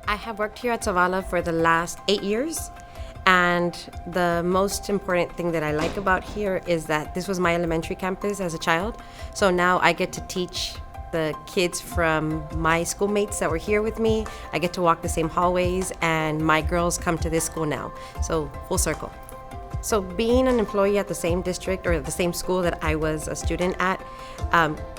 I have worked here at Zavala for the last 8 years, and the most important thing that I like about here is that this was my elementary campus as a child. So now I get to teach the kids from my schoolmates that were here with me. I get to walk the same hallways, and my girls come to this school now. So full circle. So being an employee at the same district or the same school that I was a student at,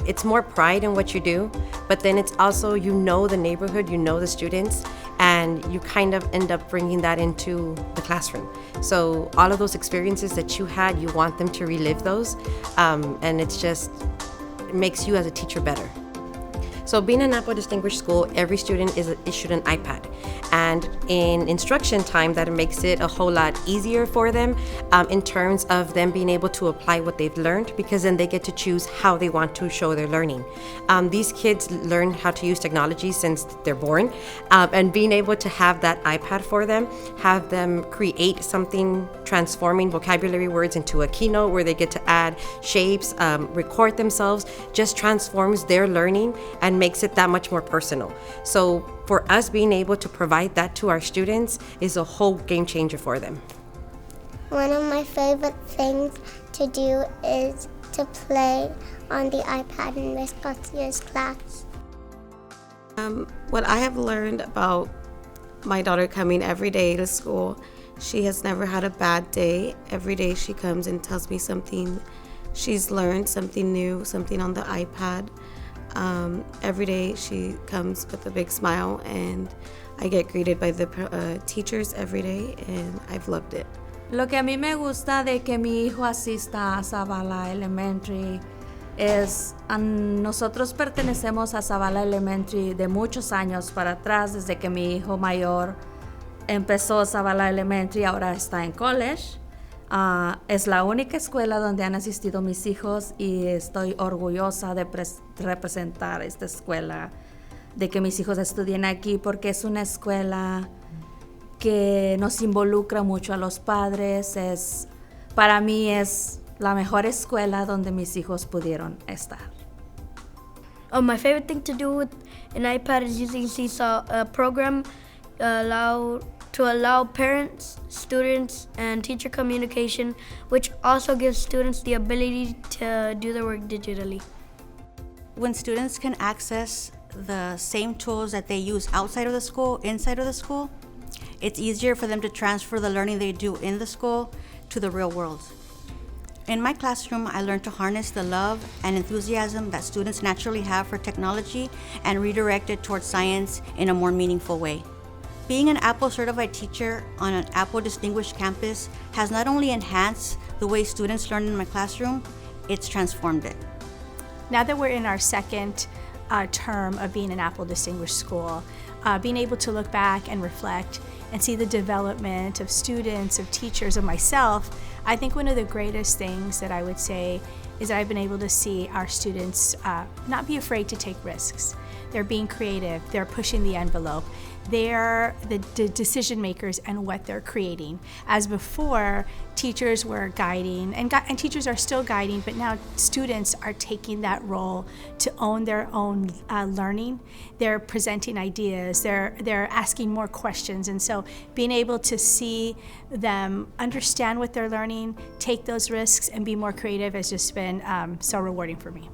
it's more pride in what you do, but then it's also, you know, the neighborhood, you know the students, and you kind of end up bringing that into the classroom. So all of those experiences that you had, you want them to relive those, and it makes you as a teacher better. So being an Apple Distinguished School, every student is issued an iPad. And in instruction time, that makes it a whole lot easier for them in terms of them being able to apply what they've learned, because then they get to choose how they want to show their learning. These kids learn how to use technology since they're born, and being able to have that iPad for them, have them create something, transforming vocabulary words into a keynote where they get to add shapes, record themselves, just transforms their learning and makes it that much more personal. So for us, being able to provide that to our students is a whole game changer for them. One of my favorite things to do is to play on the iPad in Miss Garcia's class. What I have learned about my daughter coming every day to school, she has never had a bad day. Every day she comes and tells me something she's learned, something new, something on the iPad. Every day she comes with a big smile, and I get greeted by the teachers every day, and I've loved it. Lo que a mí me gusta de que mi hijo asista a Zavala Elementary es, nosotros pertenecemos a Zavala Elementary de muchos años para atrás, desde que mi hijo mayor empezó Zavala Elementary, ahora está en college. Es la única escuela donde han asistido mis hijos y estoy orgullosa de representar esta escuela, de que mis hijos estudien aquí, porque es una escuela que nos involucra mucho a los padres. Para mí es la mejor escuela donde mis hijos pudieron estar. My favorite thing to do with an iPad is using Seesaw program to allow parents, students, and teacher communication, which also gives students the ability to do their work digitally. When students can access the same tools that they use outside of the school, inside of the school, it's easier for them to transfer the learning they do in the school to the real world. In my classroom, I learned to harness the love and enthusiasm that students naturally have for technology and redirect it towards science in a more meaningful way. Being an Apple certified teacher on an Apple Distinguished campus has not only enhanced the way students learn in my classroom, it's transformed it. Now that we're in our second term of being an Apple Distinguished School, being able to look back and reflect and see the development of students, of teachers, of myself, I think one of the greatest things that I would say is that I've been able to see our students not be afraid to take risks. They're being creative, they're pushing the envelope, they're the decision makers and what they're creating. As before, teachers were guiding, and teachers are still guiding, but now students are taking that role to own their own learning. They're presenting ideas, they're asking more questions, and so being able to see them understand what they're learning, take those risks, and be more creative has just been so rewarding for me.